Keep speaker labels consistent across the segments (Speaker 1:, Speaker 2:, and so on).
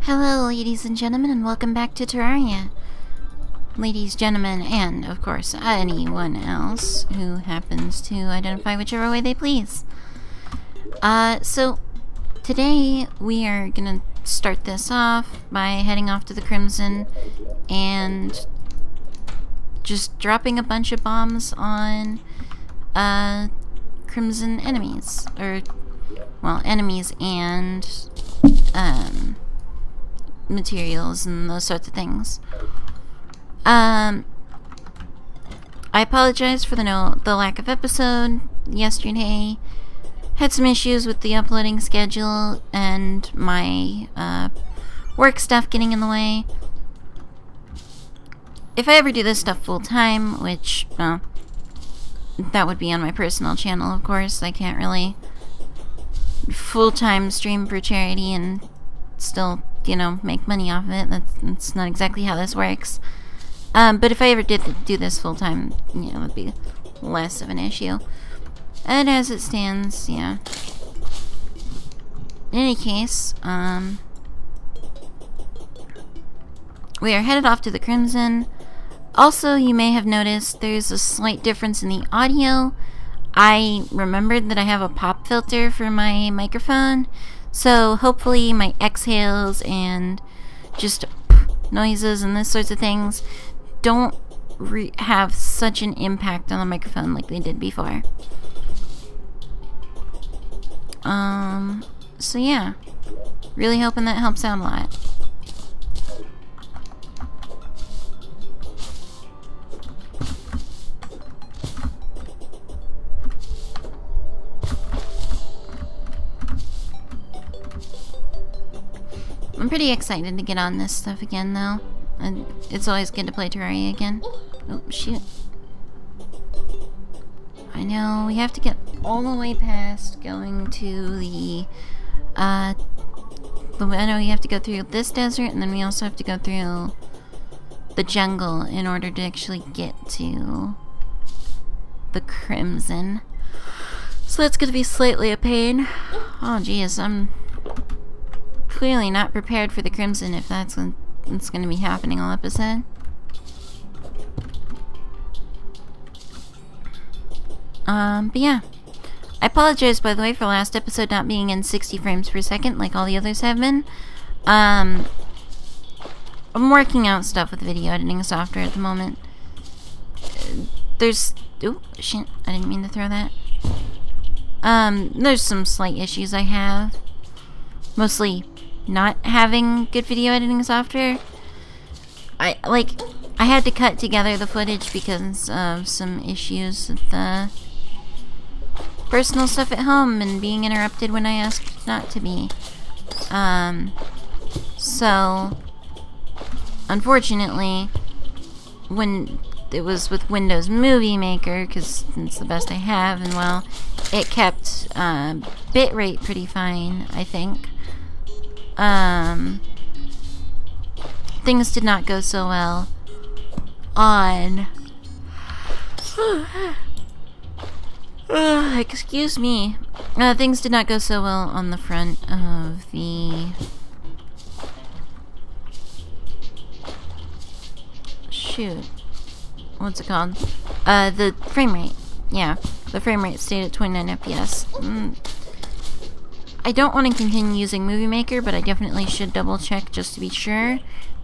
Speaker 1: Hello, ladies and gentlemen, and welcome back to Terraria. Ladies, gentlemen, and, of course, anyone else who happens to identify whichever way they please. So, today we are gonna start this off by heading off to the Crimson and just dropping a bunch of bombs on, Crimson enemies. Or, well, enemies and, materials and those sorts of things. I apologize for the lack of episode yesterday. Had some issues with the uploading schedule and my work stuff getting in the way. If I ever do this stuff full time, which, well, that would be on my personal channel, of course. I can't really full-time stream for charity and still, make money off of it. That's not exactly how this works. But if I ever did do this full time, it would be less of an issue. And as it stands, yeah. In any case, we are headed off to the Crimson. Also, you may have noticed there's a slight difference in the audio. I remembered that I have a pop filter for my microphone. So hopefully my exhales and just noises and those sorts of things don't have such an impact on the microphone like they did before. So yeah, really hoping that helps out a lot. I'm pretty excited to get on this stuff again, though. And it's always good to play Terraria again. Oh, shoot. I know, we have to get all the way past going to the, I know you have to go through this desert, and then we also have to go through the jungle in order to actually get to the Crimson. So that's gonna be slightly a pain. Oh, geez, I'm clearly not prepared for the Crimson if that's what's going to be happening all episode. But yeah. I apologize, by the way, for last episode not being in 60 frames per second like all the others have been. I'm working out stuff with video editing software at the moment. There's... Oh, shit. I didn't mean to throw that. There's some slight issues I have. Mostly not having good video editing software. I had to cut together the footage because of some issues with the personal stuff at home and being interrupted when I asked not to be. So unfortunately, when it was with Windows Movie Maker, because it's the best I have, and well, it kept bitrate pretty fine, I think. Things did not go so well on excuse me. Things did not go so well on the front of the what's it called? The frame rate. Yeah, the frame rate stayed at 29 FPS. I don't want to continue using Movie Maker, but I definitely should double check just to be sure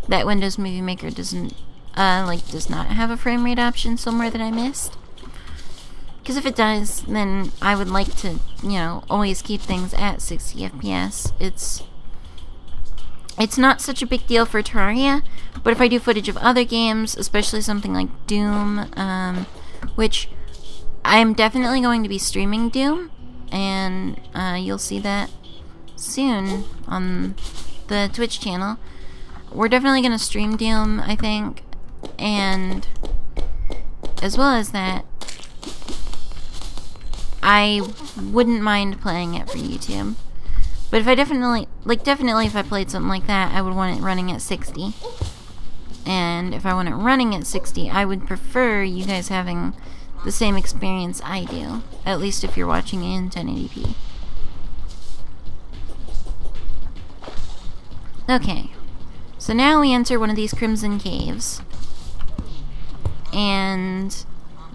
Speaker 1: that Windows Movie Maker does not have a frame rate option somewhere that I missed. Because if it does, then I would like to, always keep things at 60 FPS. It's not such a big deal for Terraria, but if I do footage of other games, especially something like Doom, which I'm definitely going to be streaming Doom, and you'll see that soon on the Twitch channel. We're definitely going to stream Doom, I think, and as well as that, I wouldn't mind playing it for YouTube. But if I definitely if I played something like that, I would want it running at 60. And if I want it running at 60, I would prefer you guys having the same experience I do, at least if you're watching in 1080p. Okay. So now we enter one of these crimson caves. And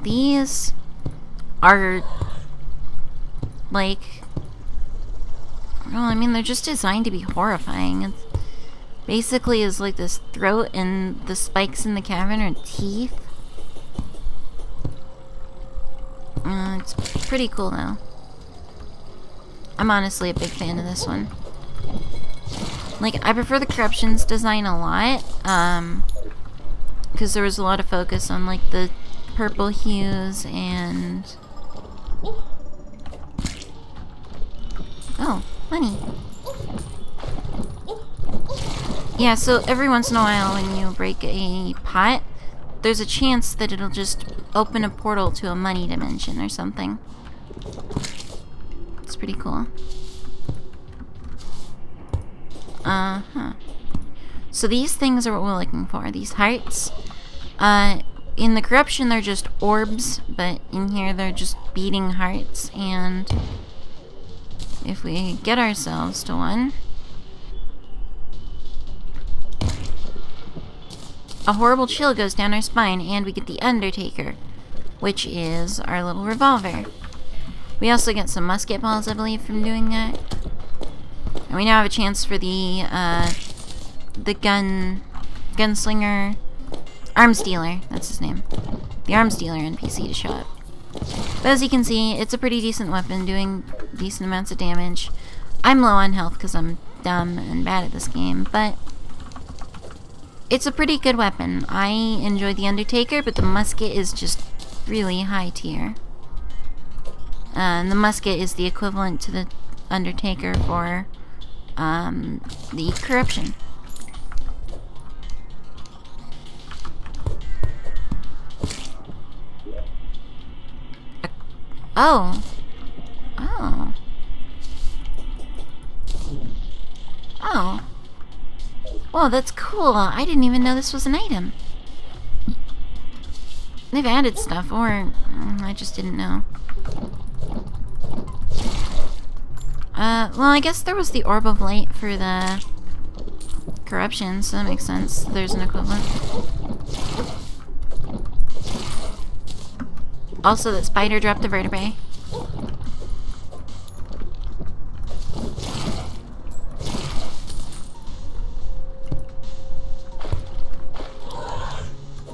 Speaker 1: these are like, well, I mean, they're just designed to be horrifying. It's basically is like this throat, and the spikes in the cavern are teeth. It's pretty cool though. I'm honestly a big fan of this one. Like, I prefer the Corruption's design a lot, because there was a lot of focus on like the purple hues and... Oh, money. Yeah, so every once in a while when you break a pot, there's a chance that it'll just open a portal to a money dimension or something. It's pretty cool. So these things are what we're looking for, these hearts. In the Corruption they're just orbs, but in here they're just beating hearts, and if we get ourselves to one, a horrible chill goes down our spine, and we get the Undertaker, which is our little revolver. We also get some musket balls, I believe, from doing that. And we now have a chance for the gunslinger, arms dealer, that's his name. The arms dealer NPC to show up. But as you can see, it's a pretty decent weapon, doing decent amounts of damage. I'm low on health because I'm dumb and bad at this game, but it's a pretty good weapon. I enjoy the Undertaker, but the musket is just really high tier. And the musket is the equivalent to the Undertaker for the Corruption. Oh. Oh. Oh. Whoa, that's cool. I didn't even know this was an item. They've added stuff, or I just didn't know. Well, I guess there was the Orb of Light for the Corruption, so that makes sense. There's an equivalent. Also, that spider dropped a vertebrae.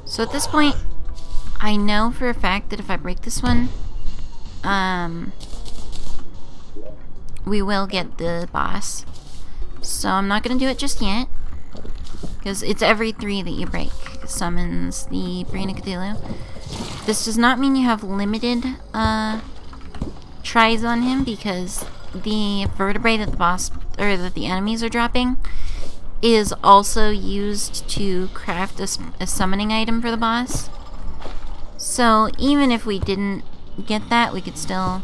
Speaker 1: So at this point, I know for a fact that if I break this one, we will get the boss. So I'm not going to do it just yet, because it's every 3 that you break summons the Brain of Cthulhu. This does not mean you have limited tries on him, because the vertebrae that the boss, or that the enemies are dropping, is also used to craft a summoning item for the boss. So even if we didn't get that, we could still,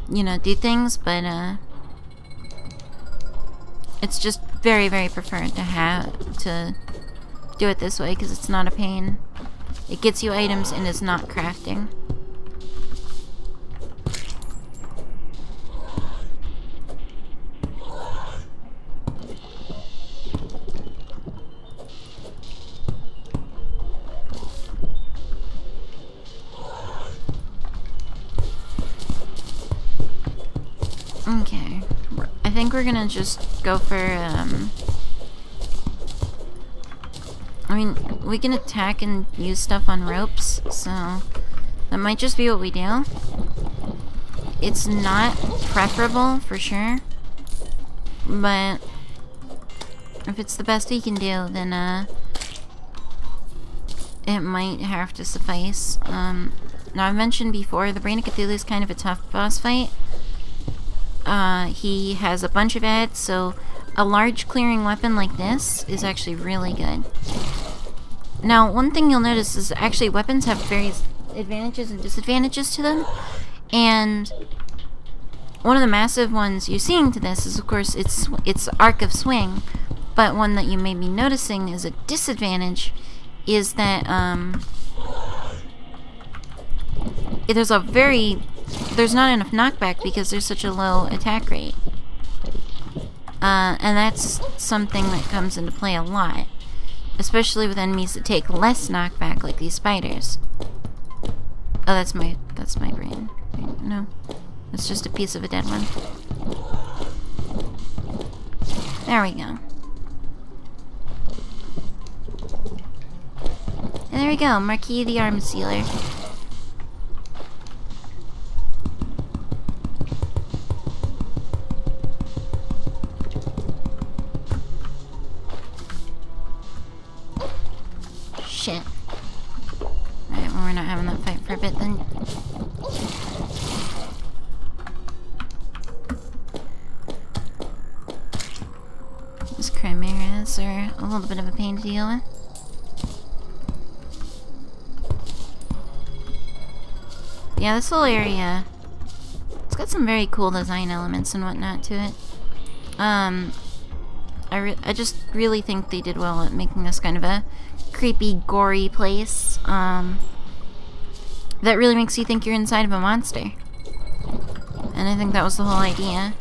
Speaker 1: you know, do things, but it's just very, very preferred to do it this way, because it's not a pain. It gets you items and is not crafting. Okay, I think we're gonna just go for, I mean, we can attack and use stuff on ropes, so that might just be what we do. It's not preferable, for sure, but if it's the best we can do, then, it might have to suffice. Now, I've mentioned before, the Brain of Cthulhu is kind of a tough boss fight. He has a bunch of ads, so a large clearing weapon like this is actually really good. Now, one thing you'll notice is actually weapons have various advantages and disadvantages to them, and one of the massive ones you're seeing to this is, of course, its arc of swing, but one that you may be noticing is a disadvantage is that there's not enough knockback because there's such a low attack rate. And that's something that comes into play a lot. Especially with enemies that take less knockback, like these spiders. Oh, that's my brain. No. It's just a piece of a dead one. There we go. And there we go, Marquis the Arms Sealer. Shit. Alright, well, we're not having that fight for a bit then. These chimeras are a little bit of a pain to deal with. Yeah, this whole area, it's got some very cool design elements and whatnot to it. I just really think they did well at making this kind of a creepy, gory place. That really makes you think you're inside of a monster. And I think that was the whole idea.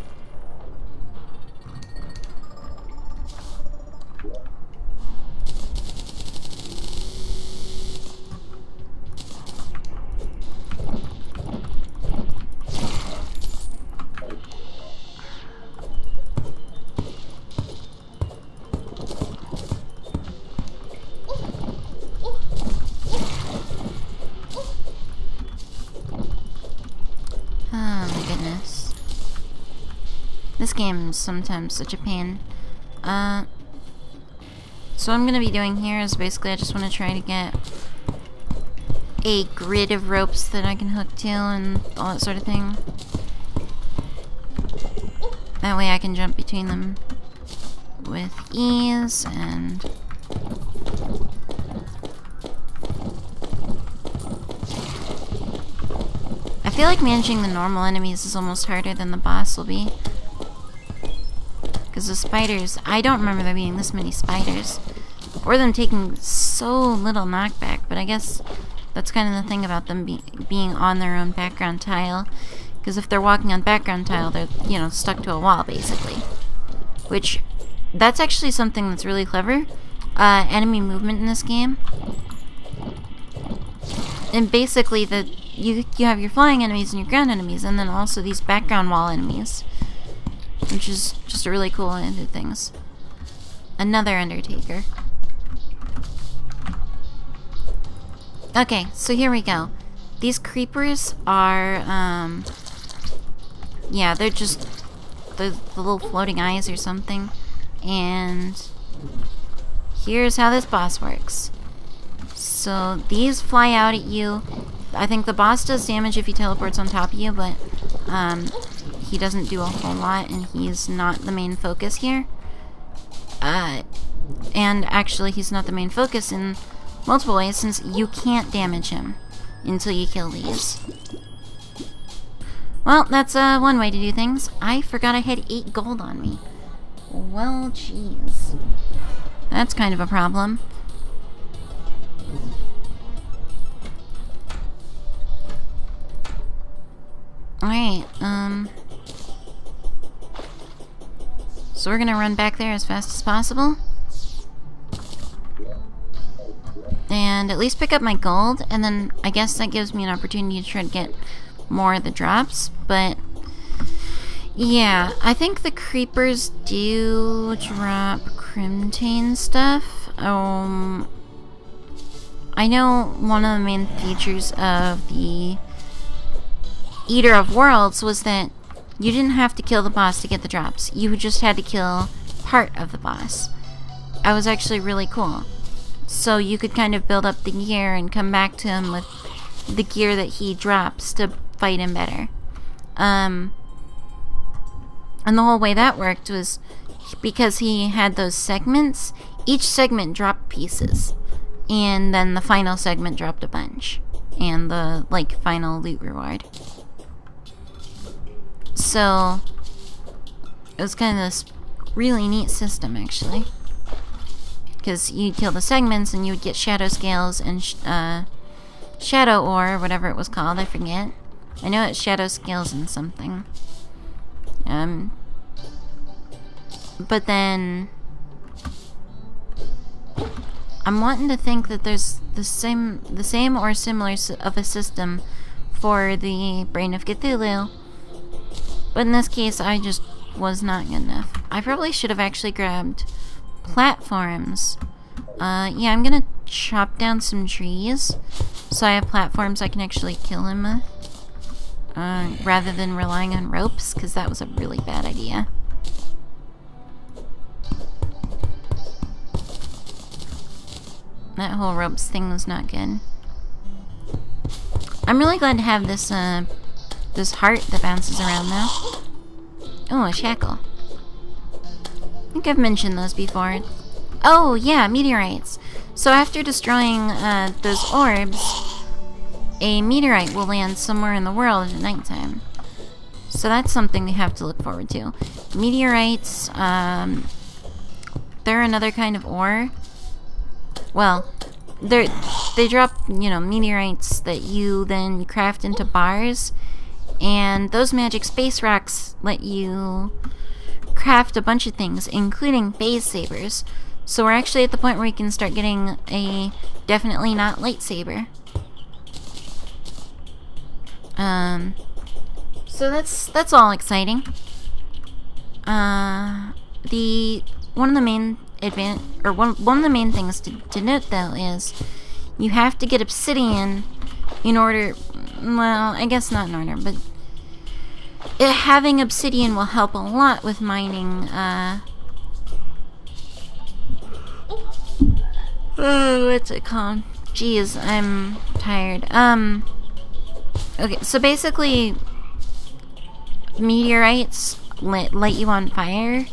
Speaker 1: This game is sometimes such a pain. So what I'm gonna be doing here is basically I just want to try to get a grid of ropes that I can hook to and all that sort of thing. That way I can jump between them with ease and... I feel like managing the normal enemies is almost harder than the boss will be. Because the spiders, I don't remember there being this many spiders. Or them taking so little knockback, but I guess that's kind of the thing about them being on their own background tile. Because if they're walking on background tile, they're, you know, stuck to a wall, basically. Which, that's actually something that's really clever. Enemy movement in this game. And basically, you have your flying enemies and your ground enemies, and then also these background wall enemies. Which is just a really cool end to things. Another Undertaker. Okay, so here we go. These creepers are, yeah, they're just the little floating eyes or something. And here's how this boss works. So these fly out at you. I think the boss does damage if he teleports on top of you, but he doesn't do a whole lot, and he's not the main focus here. And actually, he's not the main focus in multiple ways, since you can't damage him until you kill these. Well, that's one way to do things. I forgot I had 8 gold on me. Well, jeez. That's kind of a problem. Alright, so we're gonna run back there as fast as possible. And at least pick up my gold, and then I guess that gives me an opportunity to try to get more of the drops, but yeah, I think the creepers do drop Crimtane stuff. I know one of the main features of the Eater of Worlds was that you didn't have to kill the boss to get the drops. You just had to kill part of the boss. That was actually really cool. So you could kind of build up the gear and come back to him with the gear that he drops to fight him better. And the whole way that worked was because he had those segments, each segment dropped pieces. And then the final segment dropped a bunch. And the, like, final loot reward. So, it was kind of this really neat system, actually. Because you'd kill the segments and you would get shadow scales and shadow ore, whatever it was called, I forget. I know it's shadow scales and something. But then I'm wanting to think that there's the same or similar of a system for the Brain of Cthulhu. But in this case, I just was not good enough. I probably should have actually grabbed platforms. Yeah, I'm gonna chop down some trees so I have platforms I can actually kill him with, rather than relying on ropes, because that was a really bad idea. That whole ropes thing was not good. I'm really glad to have this this heart that bounces around now. Oh, a shackle. I think I've mentioned those before. Oh, yeah, meteorites. So after destroying those orbs, a meteorite will land somewhere in the world at nighttime. So that's something we have to look forward to. Meteorites, they're another kind of ore. Well, they drop, you know, meteorites that you then craft into bars. And those magic space rocks let you craft a bunch of things, including phase sabers. So we're actually at the point where we can start getting a definitely not lightsaber. So that's all exciting. One of the main things to note though is you have to get obsidian in order. Well, I guess not in order, but having obsidian will help a lot with mining. What's it called? Jeez, I'm tired. Okay, so basically, meteorites light you on fire.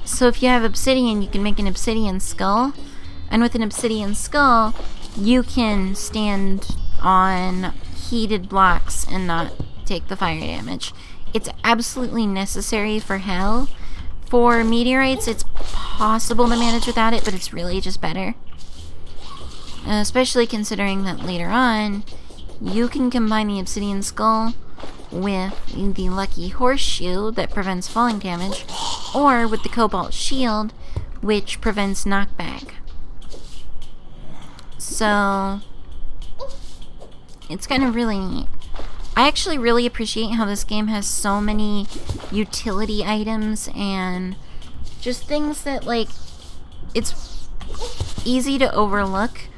Speaker 1: So if you have obsidian, you can make an obsidian skull. And with an obsidian skull, you can stand on heated blocks and not take the fire damage. It's absolutely necessary for hell. For meteorites, it's possible to manage without it, but it's really just better. Especially considering that later on, you can combine the obsidian skull with the lucky horseshoe that prevents falling damage, or with the cobalt shield, which prevents knockback. So it's kind of really neat. I actually really appreciate how this game has so many utility items and just things that, like, it's easy to overlook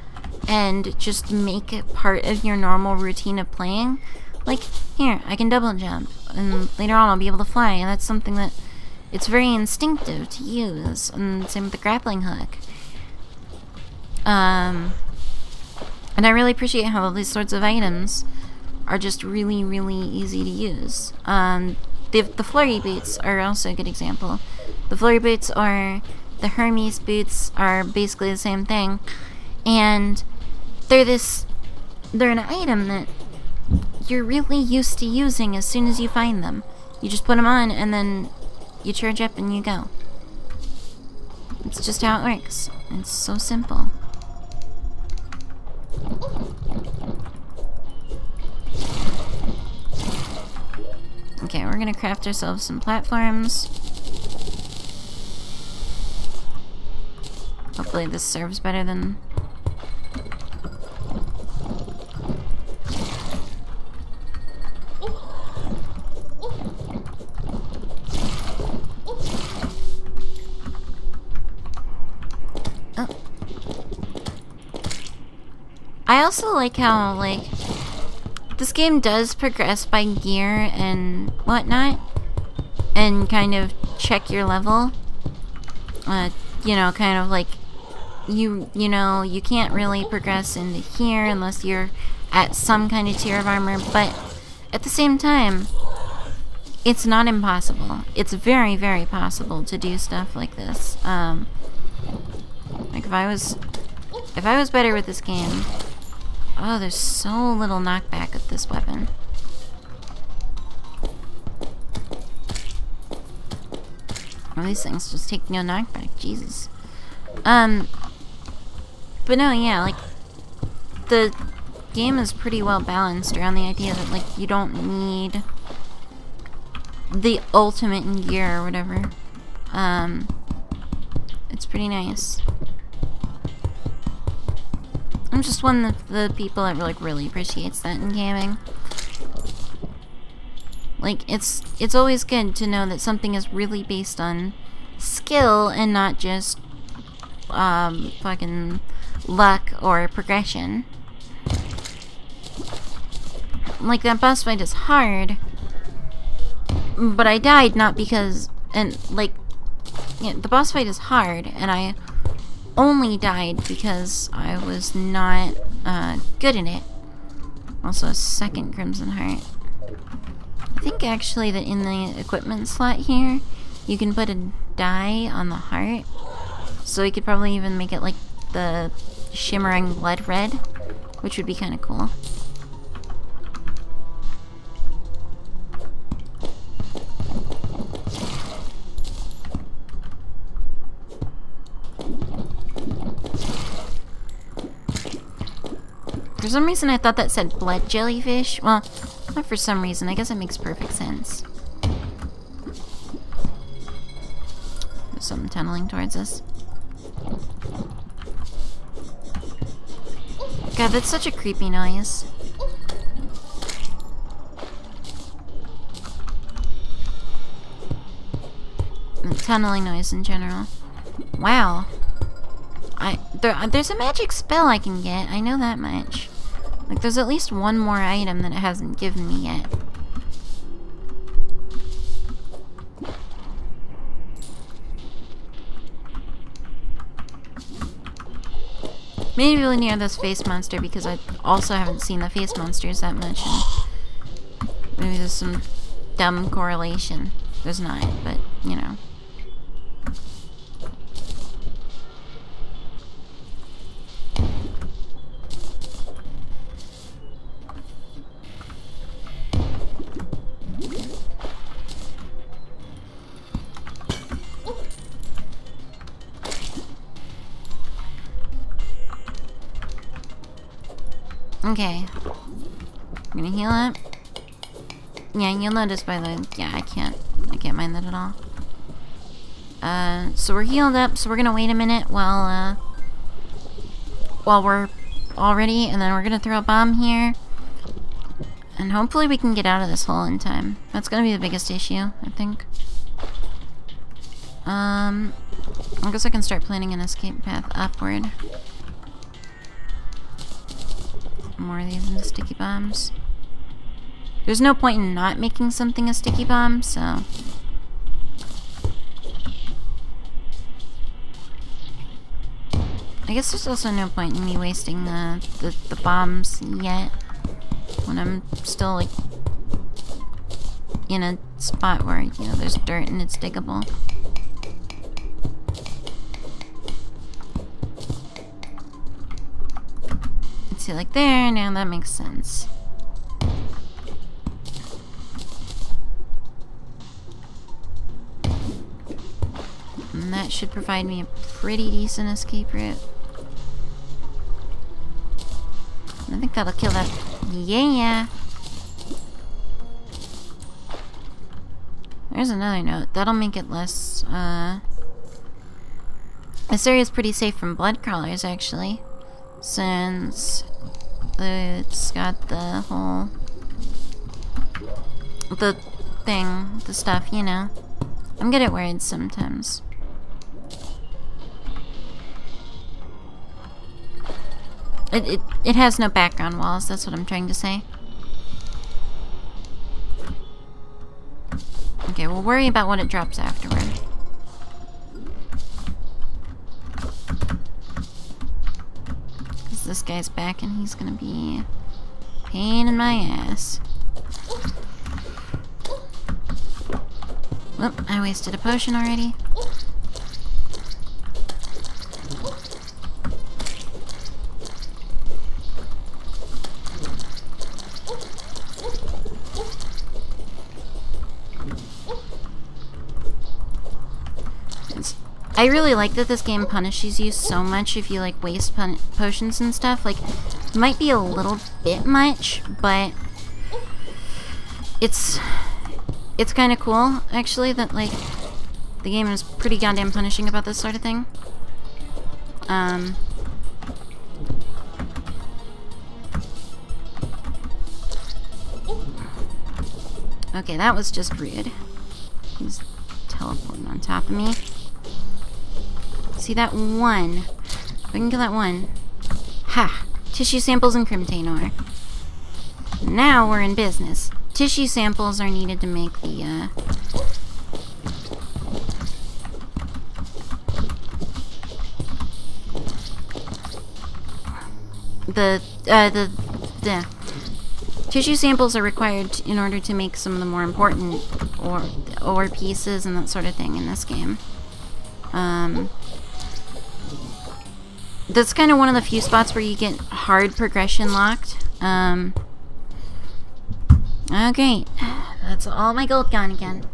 Speaker 1: and just make it part of your normal routine of playing. Like, here, I can double jump, and later on I'll be able to fly, and that's something that it's very instinctive to use, and same with the grappling hook. And I really appreciate how all these sorts of items are just really, really easy to use. The flurry boots are also a good example. The flurry boots or the Hermes boots are basically the same thing, and they're an item that you're really used to using as soon as you find them. You just put them on and then you charge up and you go. It's just how it works. It's so simple. Okay, we're gonna craft ourselves some platforms. Hopefully this serves better than... Oh. I also like how, like, this game does progress by gear and whatnot, and kind of check your level. You know, kind of like, you know, you can't really progress into here unless you're at some kind of tier of armor, but at the same time, it's not impossible. It's very, very possible to do stuff like this. Like, if I was better with this game... Oh, there's so little knockback with this weapon. Oh, these things just take no knockback. Jesus. But no, yeah, like, the game is pretty well balanced around the idea that, like, you don't need the ultimate in gear or whatever. It's pretty nice. I'm just one of the people that like really appreciates that in gaming. Like, it's always good to know that something is really based on skill and not just fucking luck or progression. Like, that boss fight is hard, but I died not because, and like, yeah, the boss fight is hard, and I only died because I was not good in it. Also a second Crimson Heart. I think actually that in the equipment slot here, you can put a dye on the heart. So we could probably even make it like the shimmering blood red, which would be kind of cool. For some reason I thought that said blood jellyfish. Well, not for some reason. I guess it makes perfect sense. There's something tunneling towards us. God, that's such a creepy noise. The tunneling noise in general. Wow. There's a magic spell I can get. I know that much. Like, there's at least one more item that it hasn't given me yet. Maybe really near this face monster because I also haven't seen the face monsters that much. And maybe there's some dumb correlation. There's not, but, you know. Okay. I'm gonna heal up. Yeah, you'll notice by the... Yeah, I can't mind that at all. So we're healed up, so we're gonna wait a minute while we're all ready, and then we're gonna throw a bomb here. And hopefully we can get out of this hole in time. That's gonna be the biggest issue, I think. I guess I can start planning an escape path upward. More of these into sticky bombs. There's no point in not making something a sticky bomb, so... I guess there's also no point in me wasting the bombs yet. When I'm still, like, in a spot where, you know, there's dirt and it's diggable. See, like there, now that makes sense. And that should provide me a pretty decent escape route. I think that'll kill that. Yeah. There's another note. That'll make it less, This area is pretty safe from blood crawlers, actually. Since it's got the whole... the thing, the stuff, you know. I'm good at words sometimes. It has no background walls, that's what I'm trying to say. Okay, we'll worry about what it drops afterward. Because this guy's back and he's gonna be a pain in my ass. Whoop, I wasted a potion already. I really like that this game punishes you so much if you like waste potions and stuff. Like, it might be a little bit much, but it's kind of cool actually that like The game is pretty goddamn punishing about this sort of thing. Okay, that was just rude. He's teleporting on top of me. See that one? If I can kill that one. Ha! Tissue samples and crimtane ore. Now we're in business. Tissue samples are needed to make the, tissue samples are required in order to make some of the more important ore pieces and that sort of thing in this game. That's kind of one of the few spots where you get hard progression locked. Okay, that's all my gold gone again.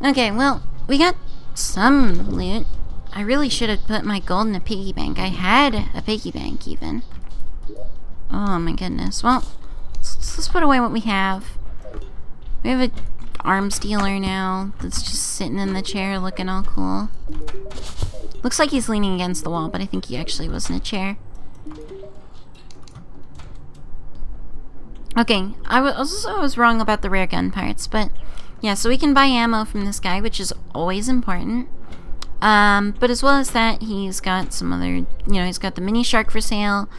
Speaker 1: Okay, well, we got some loot. I really should have put my gold in a piggy bank. I had a piggy bank, even. Oh my goodness. Well, let's put away what we have. We have an arms dealer now that's just sitting in the chair looking all cool. Looks like he's leaning against the wall, but I think he actually was in a chair. Okay, I was wrong about the rare gun parts, but yeah, so we can buy ammo from this guy, which is always important. But as well as that, he's got some other, you know, he's got the mini shark for sale,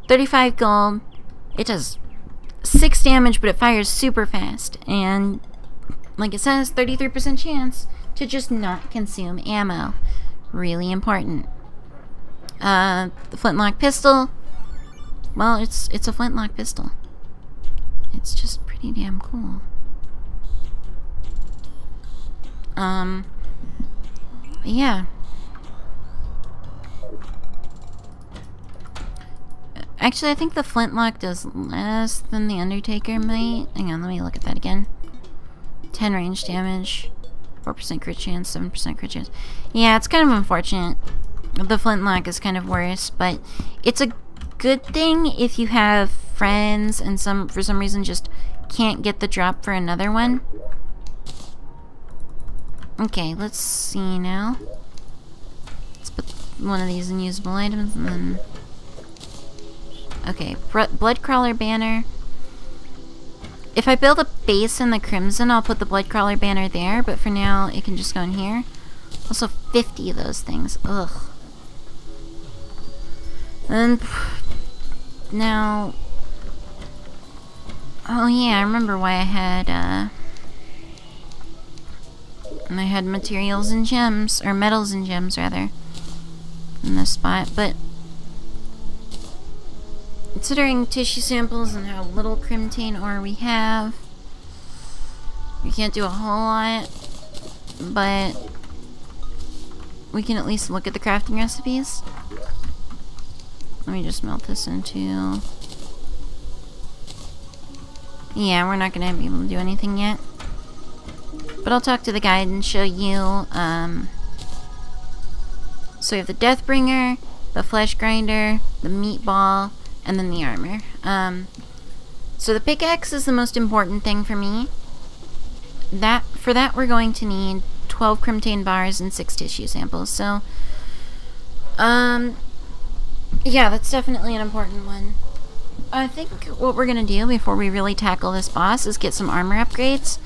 Speaker 1: 35 gold. It does 6 damage, but it fires super fast, and like it says, 33% chance to just not consume ammo. Really important. The flintlock pistol. Well, it's a flintlock pistol. It's just pretty damn cool. Yeah. Actually, I think the flintlock does less than the Undertaker might. Hang on, let me look at that again. 10 range damage, 4% crit chance, 7% crit chance. Yeah, it's kind of unfortunate. The flintlock is kind of worse, but it's a good thing if you have friends and for some reason just can't get the drop for another one. Okay, let's see now. Let's put one of these in usable items and then... Okay, Bloodcrawler banner. If I build a base in the Crimson, I'll put the Bloodcrawler banner there, but for now, it can just go in here. Also, 50 of those things. Ugh. And now... Oh yeah, I remember why I had materials and gems, or metals and gems rather, in this spot, but considering tissue samples and how little crimtane ore we have, we can't do a whole lot, but we can at least look at the crafting recipes. Let me just melt this into... Yeah, we're not going to be able to do anything yet. But I'll talk to the guide and show you. So we have the Deathbringer, the Flesh Grinder, the Meatball, and then the armor. So the pickaxe is the most important thing for me. For that we're going to need 12 crimtane bars and 6 tissue samples. So, yeah, that's definitely an important one. I think what we're gonna do before we really tackle this boss is get some armor upgrades,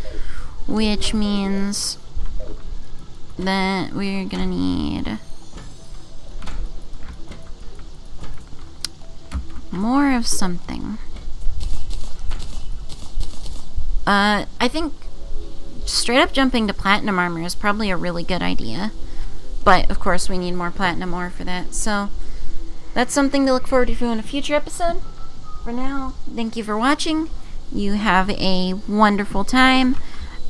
Speaker 1: which means that we're gonna need more of something. I think straight up jumping to platinum armor is probably a really good idea, but of course we need more platinum ore for that, so that's something to look forward to in a future episode. For now, thank you for watching. You have a wonderful time,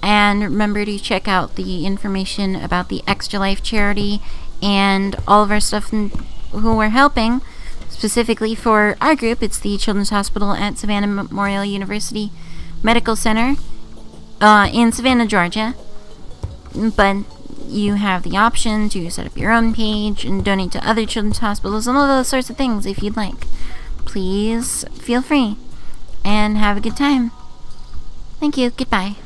Speaker 1: and remember to check out the information about the Extra Life charity and all of our stuff who we're helping. Specifically for our group, it's the Children's Hospital at Savannah Memorial University Medical Center in Savannah, Georgia. But you have the option to set up your own page and donate to other children's hospitals and all those sorts of things if you'd like. Please feel free and have a good time. Thank you. Goodbye.